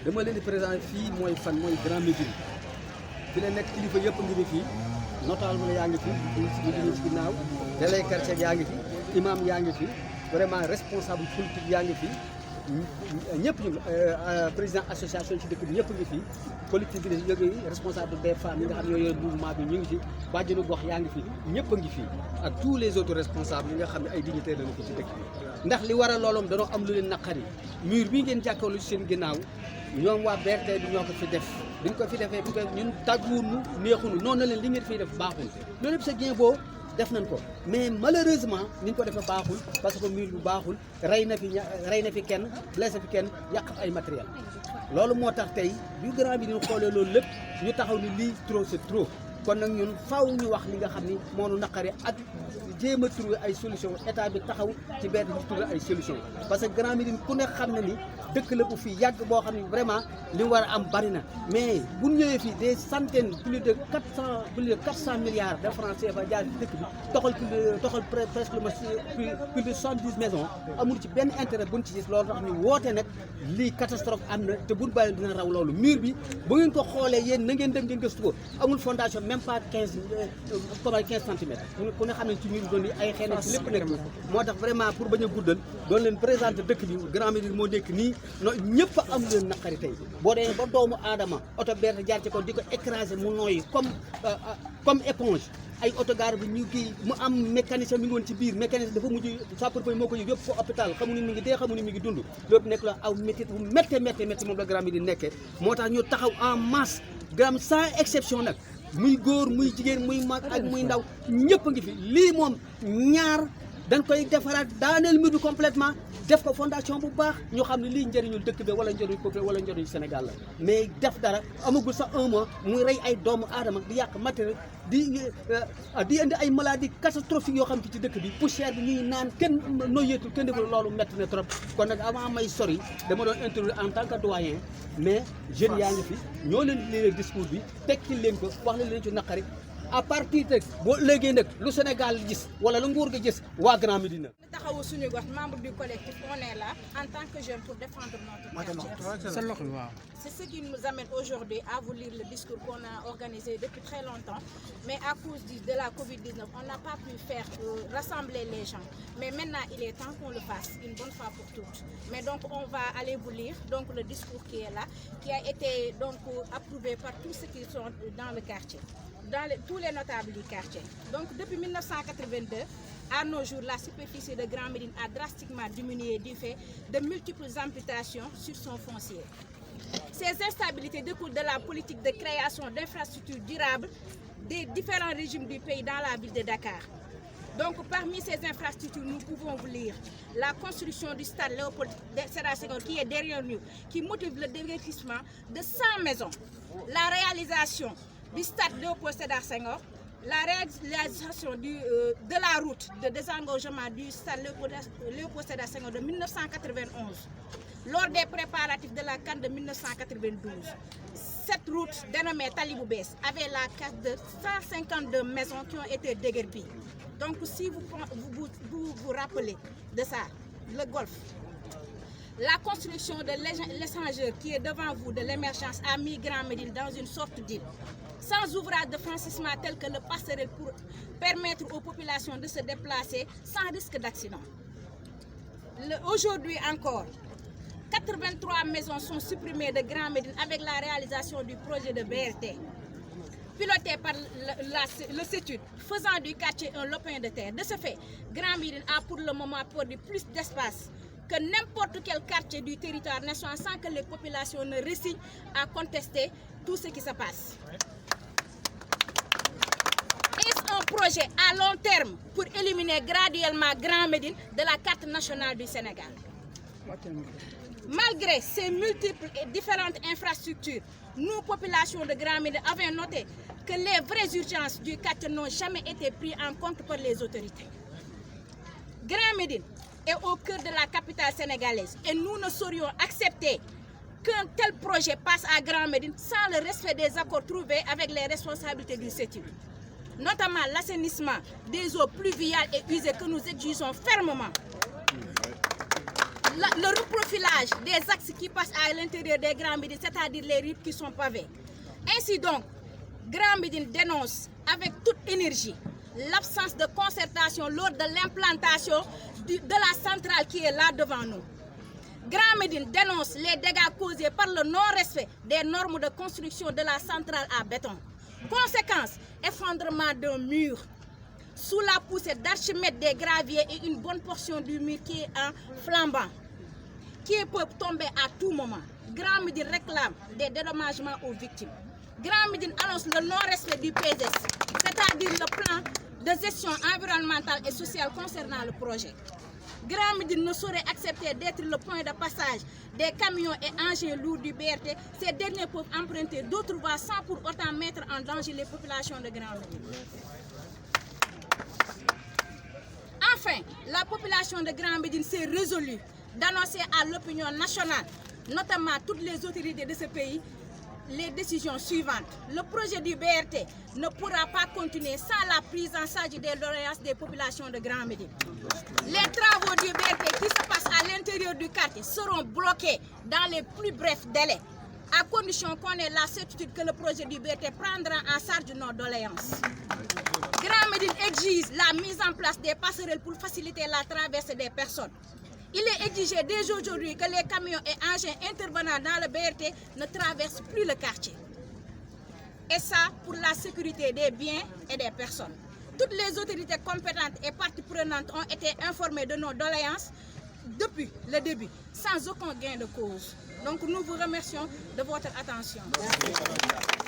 dama leen di présenter fii mooy fan mooy Grand Médine fi la nekk kilifa yëpp ngi ni fii notable yaa ngi fi ñu ngi ci ginnaaw délégué quartier yaa ngi fi imam yaa ngi fi vraiment responsable politique yaa ngi fi ñëpp ñu président association ci dëkk bi ñëpp ngi fi politique bi yëg responsable des femmes yi nga xam ne yooyu mouvement bi ñu ngi fi bàjjenu gox yaa ngi fi ñëpp a ngi fi ak tous les autres responsables yi nga xam ne ay dignitaires lañu ko ci dëkk bi ndax li waral looloom danoo am lu leen naqari mur bii ngeen jàkkaarloo ci seen ginnaaw ñoom waa BRT bi ñoo ko fi def biñ ko fi defee bi ko ñun tàgguwunu neexunu noonu na leen li ngeen fiy def baaxul loolu yëpp c'est bien beau def nañ ko mais malheureusement ni ñu ko defee baaxul parce que mur bu baaxul rey na fi kenn blessé fi kenn yàq ay matériel loolu moo tax tey bi Grand Médine xoolee loolu lépp ñu taxaw ni lii trop c'est trop kon nag ñun faaw ñu wax li nga xam ni moo nu naqari ak jéem a trouver ay solution état bi taxaw ci benn ñu trouver ay solution parce que Grand Médine ku ne xam na ni dëkk la bu fi yàgg boo xam ne vraiment li war a am bari na mais bu ñëwee fii des centaines plus de 400 milliards de francs CFA jaar ci dëkk bi toxal presque plus de 70 maisons amul ci benn intérêt buñ ci gis loolu tax ñu woote nag lii catastrophe am na te buñ bàyyi dina raw loolu mur bi bu ngeen ko xoolee yéen na ngeen dem ngeen gëstu ko amul fondation même pas 15 centimètres ku ne xam ne ci mur bi doon ay xëy na ci lépp nekk moo tax vraiment pour bañ a guddal doon leen présenter dëkk bi Grand Médine moo nekk nii no ñëpp am leen naqari tey boo demee ba doomu aadama oto BRT jaar ci ko di ko écraser mu nooyi comme éponge ay autogare bi ñu kii mu am mécanicien mi ngi woon ci biir mécanicien dafa mujj sapeur-pompier moo ko yóbbu ko hôpital xamu ni mi ngi dee xamu ni mi ngi dund loolu nekk la aw métti bu métti moom la Grand Médine nekkee moo tax ñu taxaw en masse Grand sans exception nag muy góor muy jigéen muy mag ak muy ndaw ñëpp a ngi fi lii moom ñaar dañ koy defaraat daaneel mbir bi complètement def ko fondation bu baax ñu xam ne lii njëriñul dëkk bi wala njëriñu peuple wala njëriñu Sénégal la mais def dara amagul sax un mois muy rey ay doomu aadama di yàq matériel di indi ay maladies catastrophiques yoo xam ne ci dëkk bi poussière bi ñuy naan kenn noyyeetul kenn deful loolu métti na trop kon nag avant may sori dama doon intervenir en tant que doyen mais jeunes yaa ngi fi ñoo leen di lire discours bi tekki leen ko wax leen ci naqari à partir de boo léegi nag lu Sénégal gis wala lu nguur ga gis waa Grand Médine. taxawu suñu gox membre du collectif on est là en tant que jeune pour défendre notre quartier. C'est ce qui nous amène aujourd'hui à vous lire le discours qu'on a organisé depuis très longtemps, mais à cause de la Covid-19, on n'a pas pu faire rassembler les gens. Mais maintenant, il est temps qu'on le fasse une bonne fois pour toutes. Mais donc, on va aller vous lire donc le discours qui est là, qui a été donc approuvé par tous ceux qui sont dans le quartier. Tous les notables du quartier. Donc depuis 1982, à nos jours, la superficie de Grand Médine a drastiquement diminué du fait de multiples amputations sur son foncier. Ces instabilités découlent de la politique de création d'infrastructures durables des différents régimes du pays dans la ville de Dakar. Donc parmi ces infrastructures, nous pouvons vous lire la construction du stade Léopold Sédar Senghor qui est derrière nous, qui motive le déguerpissement de 100 maisons, la réalisation du stade Léopold Sédar Senghor, la réalisation de la route de désengorgement du stade Léopold Sédar Senghor de 1991, lors des préparatifs de la CAN de 1992. Cette route dénommée Talibou Bess avait la carte de 152 maisons qui ont été déguerpies. Donc si vous rappelez de ça, le golf, la construction de l'échangeur qui est devant vous de l'émergence a mis Grand Médine dans une sorte d'île, sans ouvrage de franchissement tel que le passerelle pour permettre aux populations de se déplacer sans risque d'accident. Aujourd'hui encore, 83 maisons sont supprimées de Grand Médine avec la réalisation du projet de BRT, piloté par le CETUD, faisant du quartier un lopin de terre. De ce fait, Grand Médine a pour le moment perdu plus d'espace que n'importe quel quartier du territoire national sans que les populations ne résignent à contester tout ce qui se passe. Est-ce un projet à long terme pour éliminer graduellement Grand Médine de la carte nationale du Sénégal? Malgré ces multiples et différentes infrastructures, nous, populations de Grand Médine, avons noté que les vraies urgences du quartier n'ont jamais été prises en compte par les autorités. Grand Médine est au cœur de la capitale sénégalaise et nous ne saurions accepter qu'un tel projet passe à Grand Médine sans le respect des accords trouvés avec les responsabilités du CETUD, notamment l'assainissement des eaux pluviales et usées que nous exigeons fermement. le reprofilage des axes qui passent à l'intérieur des Grands Médines, c'est-à-dire les rues qui sont pavées. Ainsi donc, Grand Médine dénonce avec toute énergie l'absence de concertation lors de l'implantation de la centrale qui est là devant nous. Grand Médine dénonce les dégâts causés par le non-respect des normes de construction de la centrale à béton. Conséquence, effondrement d'un mur sous la poussée d'Archimède des graviers et une bonne portion du mur qui est en flambant, qui peut tomber à tout moment. Grand Médine réclame des dédommagements aux victimes. Grand Médine annonce le non-respect du PSS, c'est-à-dire le plan de gestion environnementale et sociale concernant le projet. Grand Médine ne saurait accepter d'être le point de passage des camions et engins lourds du BRT. Ces derniers peuvent emprunter d'autres voies sans pour autant mettre en danger les populations de Grand Médine. Enfin, la population de Grand Médine s'est résolue d'annoncer à l'opinion nationale, notamment toutes les autorités de ce pays, les décisions suivantes. Le projet du BRT ne pourra pas continuer sans la prise en charge des doléances des populations de Grand Médine. Les travaux du BRT qui se passent à l'intérieur du quartier seront bloqués dans les plus brefs délais, à condition qu'on ait la certitude que le projet du BRT prendra en charge nos doléances. Grand Médine exige la mise en place des passerelles pour faciliter la traversée des personnes. Il est exigé dès aujourd'hui que les camions et engins intervenant dans le BRT ne traversent plus le quartier. Et ça pour la sécurité des biens et des personnes. Toutes les autorités compétentes et parties prenantes ont été informées de nos doléances depuis le début, sans aucun gain de cause. Donc nous vous remercions de votre attention. Merci.